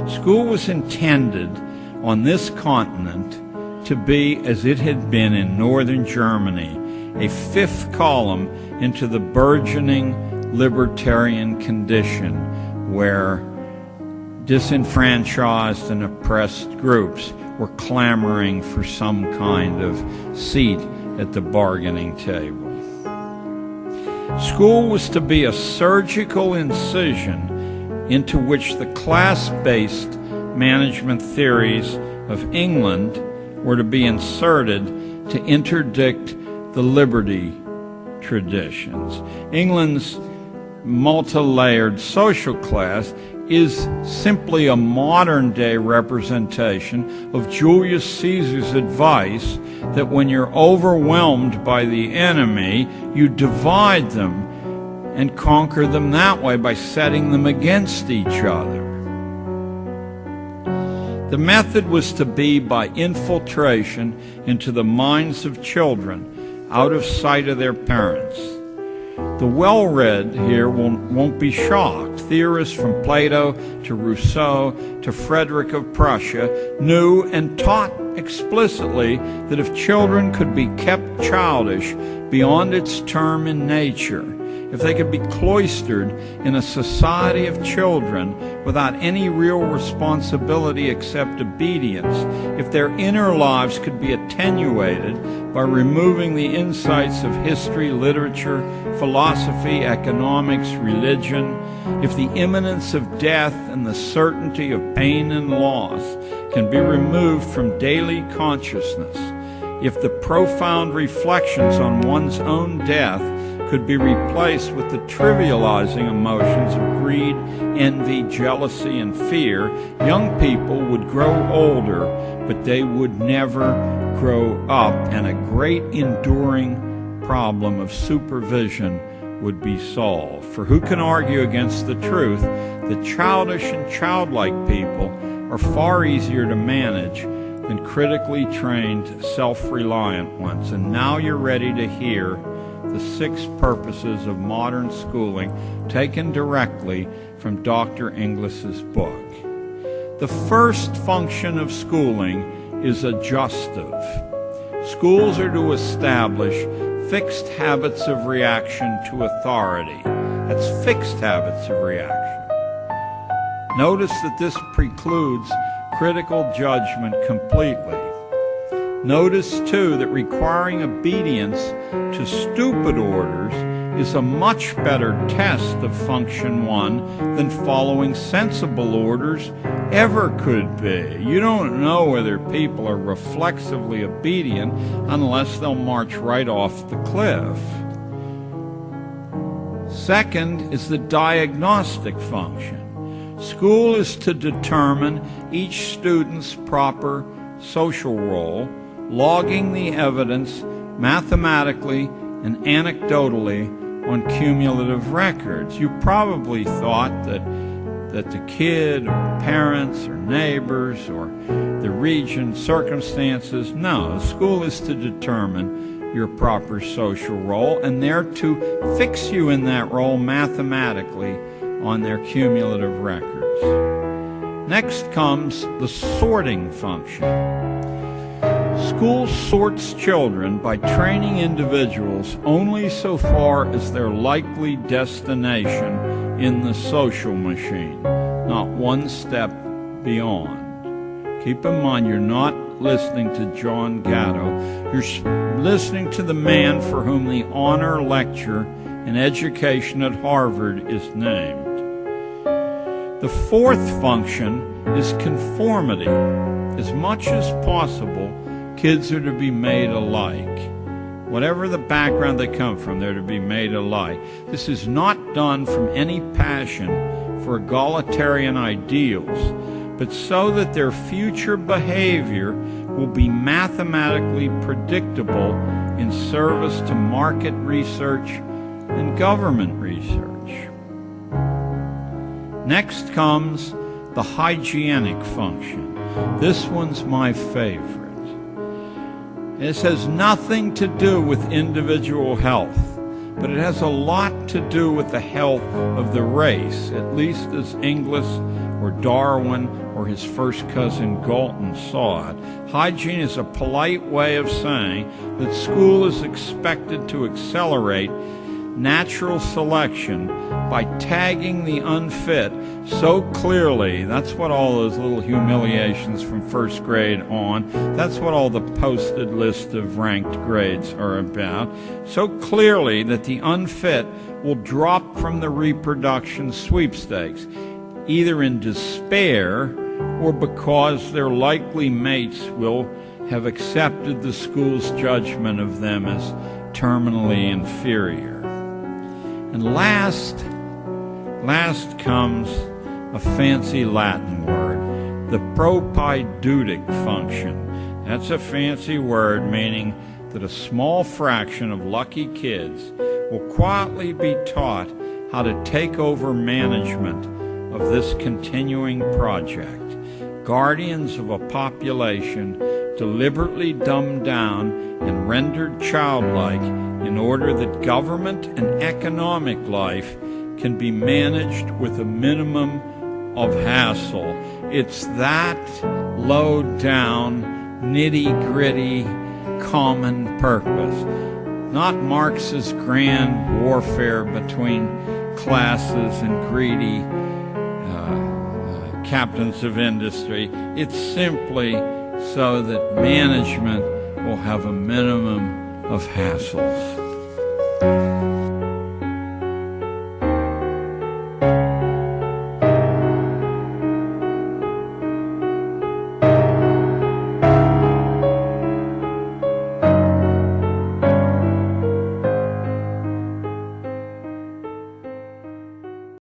School was intended on this continent to be, as it had been in northern Germany, a fifth column into the burgeoning libertarian condition where disenfranchised and oppressed groups were clamoring for some kind of seat at the bargaining table. School was to be a surgical incision into which the class-based management theories of England were to be inserted to interdict the liberty traditions. England's multi-layered social class is simply a modern-day representation of Julius Caesar's advice that when you're overwhelmed by the enemy, you divide them and conquer them that way by setting them against each other. The method was to be by infiltration into the minds of children, out of sight of their parents. The well-read here won't be shocked. Theorists from Plato to Rousseau to Frederick of Prussia knew and taught explicitly that if children could be kept childish beyond its term in nature, if they could be cloistered in a society of children without any real responsibility except obedience, if their inner lives could be attenuated by removing the insights of history, literature, philosophy, economics, religion, if the imminence of death and the certainty of pain and loss can be removed from daily consciousness, if the profound reflections on one's own death could be replaced with the trivializing emotions of greed, envy, jealousy, and fear, young people would grow older, but they would never grow up, and a great enduring problem of supervision would be solved. For who can argue against the truth that childish and childlike people are far easier to manage than critically trained, self-reliant ones? And now you're ready to hear the 6 purposes of modern schooling taken directly from Dr. Inglis's book. The first function of schooling is adjustive. Schools are to establish fixed habits of reaction to authority. That's fixed habits of reaction. Notice that this precludes critical judgment completely. Notice, too, that requiring obedience to stupid orders is a much better test of function 1 than following sensible orders ever could be. You don't know whether people are reflexively obedient unless they'll march right off the cliff. Second is the diagnostic function. School is to determine each student's proper social role, logging the evidence mathematically and anecdotally on cumulative records. You probably thought that the kid or parents or neighbors or the region, circumstances. No, school is to determine your proper social role, and they're to fix you in that role mathematically on their cumulative records. Next comes the sorting function. School sorts children by training individuals only so far as their likely destination in the social machine, not one step beyond. Keep in mind, you're not listening to John Gatto. You're listening to the man for whom the honor lecture in education at Harvard is named. The fourth function is conformity. As much as possible, kids are to be made alike. Whatever the background they come from, they're to be made alike. This is not done from any passion for egalitarian ideals, but so that their future behavior will be mathematically predictable in service to market research and government research. Next comes the hygienic function. This one's my favorite. This has nothing to do with individual health, but it has a lot to do with the health of the race, at least as Inglis or Darwin or his first cousin Galton saw it. Hygiene is a polite way of saying that school is expected to accelerate natural selection by tagging the unfit so clearly. That's what all those little humiliations from first grade on, that's what all the posted list of ranked grades are about, so clearly that the unfit will drop from the reproduction sweepstakes, either in despair or because their likely mates will have accepted the school's judgment of them as terminally inferior. And last comes a fancy Latin word, the propaidutic function. That's a fancy word meaning that a small fraction of lucky kids will quietly be taught how to take over management of this continuing project. Guardians of a population deliberately dumbed down and rendered childlike in order that government and economic life can be managed with a minimum of hassle. It's that low-down, nitty-gritty, common purpose, not Marx's grand warfare between classes and greedy captains of industry. It's simply so that management will have a minimum of hassles.